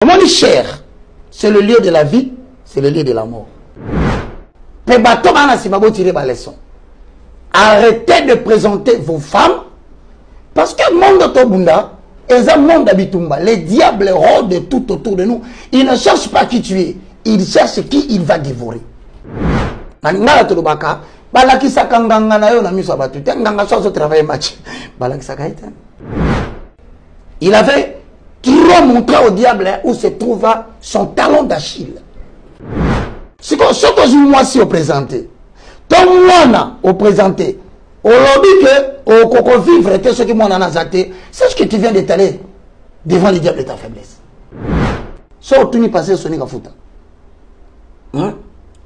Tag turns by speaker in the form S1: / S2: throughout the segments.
S1: Comment on dit chair? C'est le lieu de la vie, c'est le lieu de la mort. Mais bateau, tirer ma leçon. Arrêtez de présenter vos femmes parce que le monde de Tobunda est un monde d'Abitumba. Les diables rôdent tout autour de nous. Ils ne cherchent pas qui tuer, ils cherchent qui il va dévorer. Il avait trop montré au diable où se trouve son talon d'Achille. Ce que je moi si au présenté. Ton moi au présenté. Au lobby que au coco vivre était ce que moi en a zaté. C'est ce que tu viens d'étaler devant le diable de ta faiblesse. Sauf tu n'y passé sonner à fouta.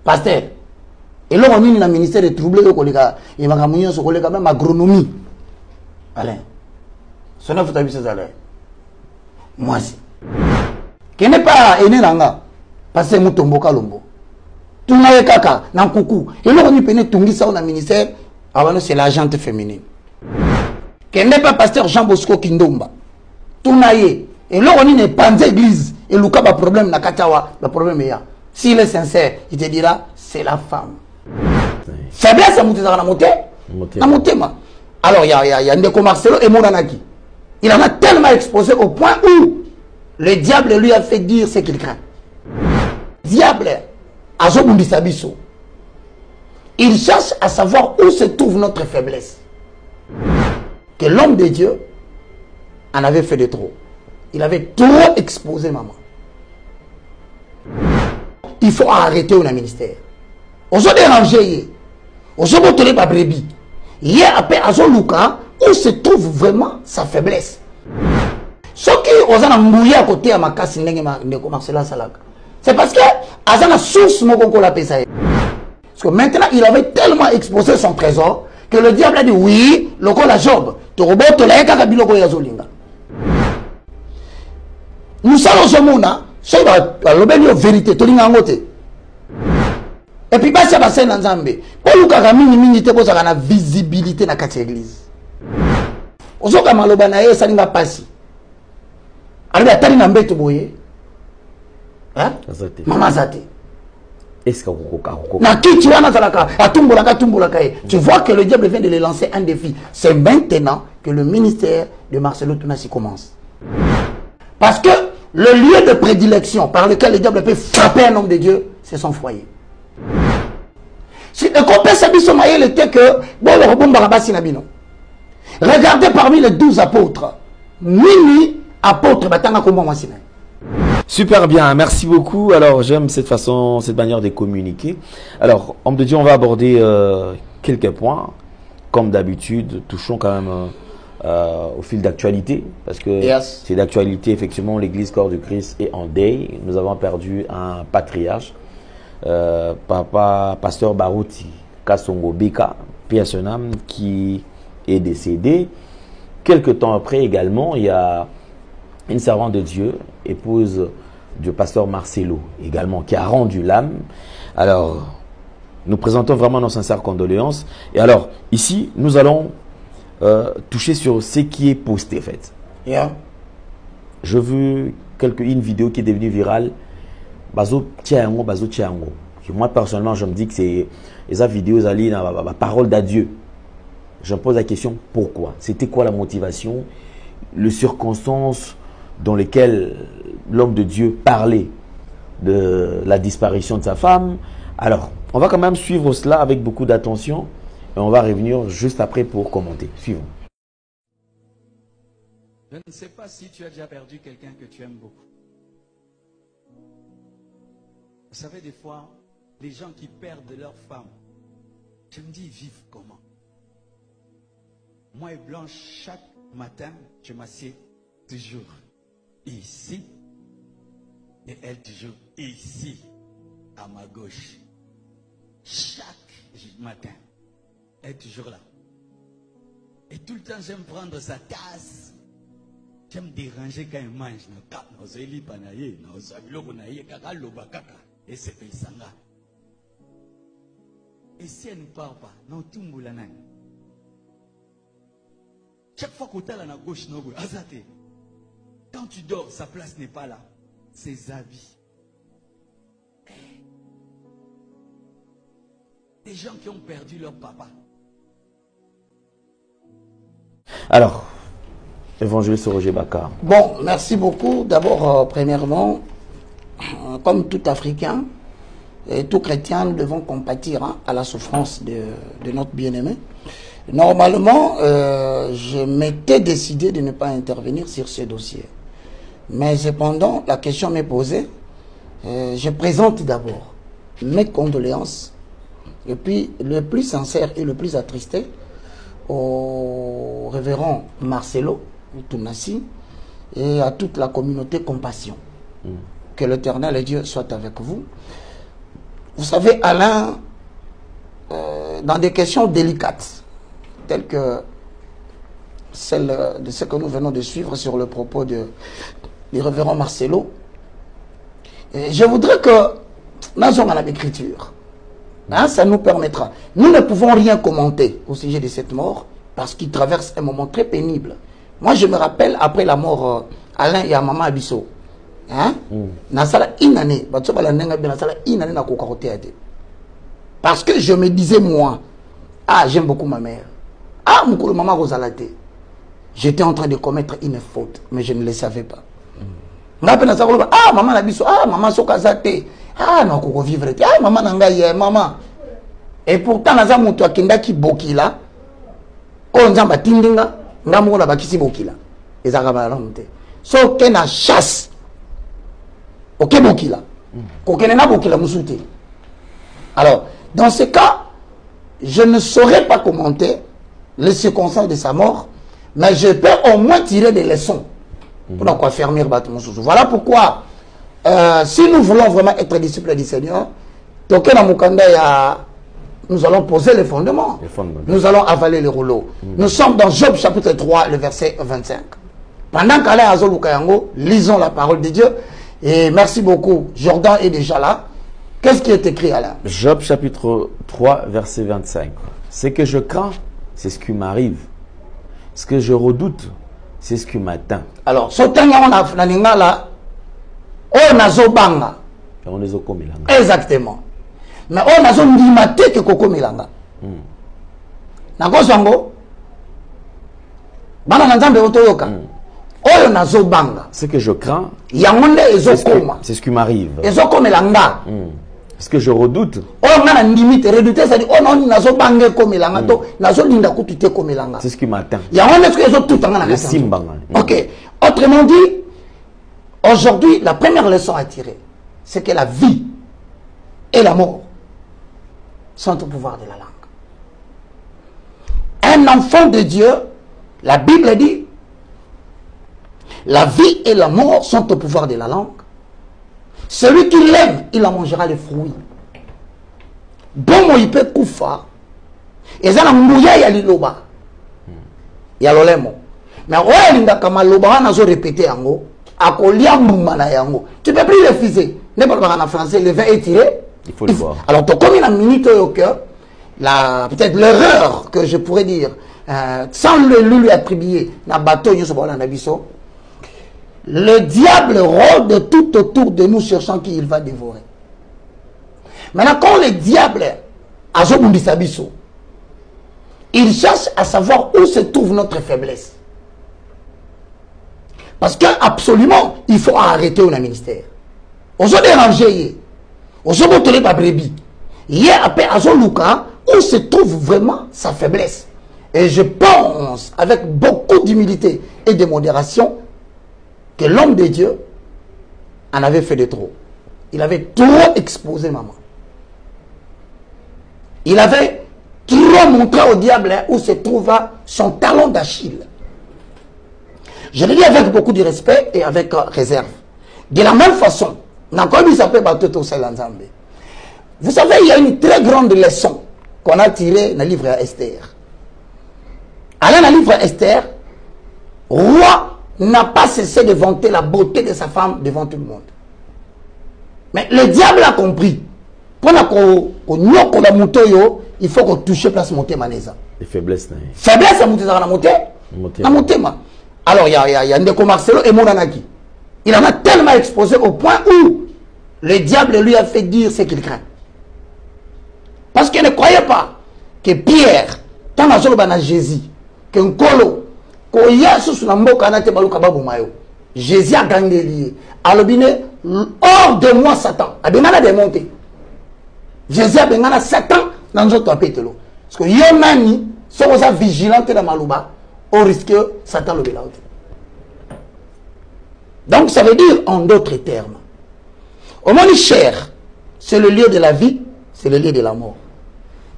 S1: Pasteur. Et là on est dans le ministère des troubles au collègue. Il va gagner ce collègue même agronomie. Alain. Sonner fouta bis ça là. Moi si. Qui n'est pas aîné nanga. Parce que mutombo kalombo. Tout n'a kaka nan coucou. Et là on y peine tungi ça au ministère. Avant c'est l'agente féminine. Qui n'est pas pasteur Jean Bosco Kindomba. Tout n'a et là on est pas d'église. Et le cas pas problème na katawa, le problème est là. S'il est sincère, il te dira c'est la femme. Faiblesse à monter dans la montée. Na montée ma. Alors il y a Ndeko Marcelo et Monanaki. Il en a tellement exposé au point où le diable lui a fait dire ce qu'il craint. Diable, Azobundi-Sabiso, il cherche à savoir où se trouve notre faiblesse. Que l'homme de Dieu en avait fait de trop. Il avait trop exposé maman. Il faut arrêter au ministère. On se déranger. On se montrer par brebis. Hier après Azoluka, où se trouve vraiment sa faiblesse. Ce qui on a mouillé à côté à ma casse de commencer la salade. C'est parce que Azana source mon concours la paix. Parce que maintenant il avait tellement exposé son trésor que le diable a dit oui, le col la Job. Tu robot la kakabiloko ya zolinga. Nous savons ce monde, c'est la vérité, tu l'as ngoté. Et puis bah ça va c'est dans Zambé. Pour le cas mini te pose la visibilité na quatre église. Ozoka maloba na ye salinga pasi. Alors atali na mbeto boye. Hein? Maman zate.
S2: Est-ce que
S1: na kitu wana zalaka atumbolaka. Tu vois que le diable vient de les lancer un défi. C'est maintenant que le ministère de Marcelo Tounassi commence. Parce que le lieu de prédilection par lequel le diable peut frapper un homme de Dieu, c'est son foyer. Si le compère Sabiso Maïel était que bon le rebond barabasi nabino. Regardez parmi les 12 apôtres. Mini apôtre batanga kombo masina.
S2: Super bien, merci beaucoup. Alors j'aime cette façon, cette manière de communiquer. Alors, homme de Dieu, on va aborder quelques points. Comme d'habitude, touchons quand même au fil d'actualité. Parce que c'est d'actualité, effectivement, l'église corps du Christ est en deuil. Nous avons perdu un patriarche, pasteur Barouti Kasongo Beka, Pierre Sonam, qui est décédé. Quelque temps après également, il y a une servante de Dieu, épouse du pasteur Marcelo, également, qui a rendu l'âme. Alors, nous présentons vraiment nos sincères condoléances. Et alors, ici, nous allons toucher sur ce qui est posté, en fait. Je veux une vidéo qui est devenue virale. Bazo Tiango. Moi, personnellement, je me dis que c'est la vidéo, la parole d'adieu. Je me pose la question, pourquoi? C'était quoi la motivation? Les circonstances dans lesquelles l'homme de Dieu parlait de la disparition de sa femme. Alors, on va quand même suivre cela avec beaucoup d'attention et on va revenir juste après pour commenter. Suivons.
S3: Je ne sais pas si tu as déjà perdu quelqu'un que tu aimes beaucoup. Vous savez, des fois, les gens qui perdent leur femme, je me dis, ils vivent comment? Moi et Blanche, chaque matin, je m'assieds toujours ici et elle toujours ici, à ma gauche. Chaque matin, elle est toujours là. Et tout le temps, j'aime prendre sa tasse. J'aime déranger quand elle mange. Et si elle ne parle pas, non, tout le monde. Chaque fois que tu es à la gauche, quand tu dors, sa place n'est pas là. ses avis. Des gens qui ont perdu leur papa.
S2: Alors, évangéliste Roger Baka.
S1: Bon, merci beaucoup. D'abord, premièrement, comme tout Africain et tout chrétien, nous devons compatir à la souffrance de notre bien-aimé. Normalement, je m'étais décidé de ne pas intervenir sur ce dossier. Mais cependant, la question m'est posée. Je présente d'abord mes condoléances, et puis le plus sincère et le plus attristé au révérend Marcelo Tounassi et à toute la communauté Compassion. Que l'Éternel et Dieu soit avec vous. Vous savez, Alain, dans des questions délicates, telles que celle de ce que nous venons de suivre sur le propos du révérend Marcelo, je voudrais que nous ayons à l'écriture. Hein, ça nous permettra. Nous ne pouvons rien commenter au sujet de cette mort parce qu'il traverse un moment très pénible. Moi, je me rappelle, après la mort Alain et Maman Abisso, hein, parce que je me disais, moi, ah, j'aime beaucoup ma mère. Ah, mon maman Rosalate. J'étais en train de commettre une faute, mais je ne le savais pas. Ah, maman Abisso, ah, maman Sokazate. Ah, non, qu'on vivre. Ah, maman Nangaye, maman. Et pourtant, naza mutu akenda ki bokila. On nzamba tindinga, ngamu na bakisi bokila. Ezaka balonte. So ke na chasse. OK bokila. Ko kenena bokila musute. Alors, dans ce cas, je ne saurais pas commenter les circonstances de sa mort, mais je peux au moins tirer des leçons pour quoi fermer Batumususu. Voilà pourquoi si nous voulons vraiment être disciples du Seigneur, nous allons poser les fondements. Nous allons avaler les rouleaux. Nous sommes dans Job chapitre 3, le verset 25. Pendant qu'Alain Azolukayango, lisons la parole de Dieu. Et merci beaucoup. Jordan est déjà là. Qu'est-ce qui est écrit, Alain?
S2: Job chapitre 3, verset 25. Ce que je crains, c'est ce qui m'arrive. Ce que je redoute, c'est ce qui m'atteint.
S1: Alors, ce temps on a là, on a zobanga.
S2: On est au
S1: exactement. Mais on a zombimaté que Koko Milanga. Nakoswango. Bana nzambe otoyoka. Oyo na zobanga.
S2: Ce que je crains,
S1: c'est
S2: ce qui m'arrive.
S1: Ezokomelanga.
S2: Ce que je redoute,
S1: oyo ngana ndimite redouter ça dit oh non nazobange komelanga to nazolinda kutute komelanga.
S2: C'est ce qui m'atteint.
S1: Yango est-ce que ezotutanga na
S2: kati.
S1: OK. Autrement dit, aujourd'hui, la première leçon à tirer, c'est que la vie et la mort sont au pouvoir de la langue. Un enfant de Dieu, la Bible dit, la vie et la mort sont au pouvoir de la langue. Celui qui l'aime, il en mangera les fruits. Bon, il peut koufa. Et ça, la mouya ya liloba. Ya lolemo. Mais ouais, l'inda kama loba, on a répété yango. Akolia moumana yango. Tu peux plus refuser. N'est-ce pas en français, le vin est tiré.
S2: Il faut le voir.
S1: Alors, comme il a minute au cœur, peut-être l'erreur que je pourrais dire, sans lui attribuer, na bateau, le diable rôde tout autour de nous cherchant qui il va dévorer. Maintenant, quand le diable a Biso, il cherche à savoir où se trouve notre faiblesse. Parce qu'absolument, il faut arrêter au ministère. On se déranger. On se botter pas brebis. Hier, après Azoluka, où se trouve vraiment sa faiblesse. Et je pense, avec beaucoup d'humilité et de modération, que l'homme de Dieu en avait fait de trop. Il avait trop exposé maman. Il avait trop montré au diable où se trouva son talon d'Achille. Je le dis avec beaucoup de respect et avec réserve. De la même façon, vous savez, il y a une très grande leçon qu'on a tirée dans le livre Esther. Dans le livre Esther, roi n'a pas cessé de vanter la beauté de sa femme devant tout le monde. Mais le diable a compris. Il faut qu'on touche place monter maneza.
S2: Les faiblesses.
S1: Faiblesse à monter na monter. Alors il y a Ndeko Marcelo et Monanaki. Il en a tellement exposé au point où le diable lui a fait dire ce qu'il craint. Parce qu'il ne croyait pas que Pierre, tant à Jésus, qu'un colo, Jésus a gagné lié. Alors, hors de moi, Satan. A bien démonté. Jésus a bien Satan dans notre appételo. Parce que Yomani, si vous êtes vigilant dans Malouba, on risque Satan le bélaud. Donc, ça veut dire, en d'autres termes, au monde cher, c'est le lieu de la vie, c'est le lieu de la mort.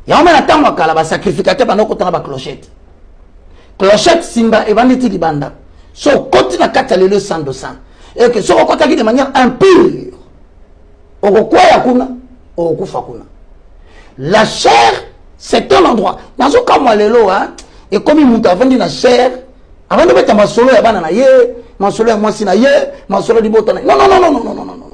S1: Il y a un temps où on sacrificateur pendant qu'on a la clochette. Clochette, Simba, et Banditi di Banda. So, côté na kata le sang de sang. Et que, so, on de manière impure. Oko yakuna, oko fakuna. La chair, c'est un endroit. Dans ce cas, moi, lelo, hein, et comme il monte avant de la chair, avant de mettre ma solo, ya banana ye, ma solo, moi, sina ye, ma solo, di botana. Non, non, non, non, non, non, non, non.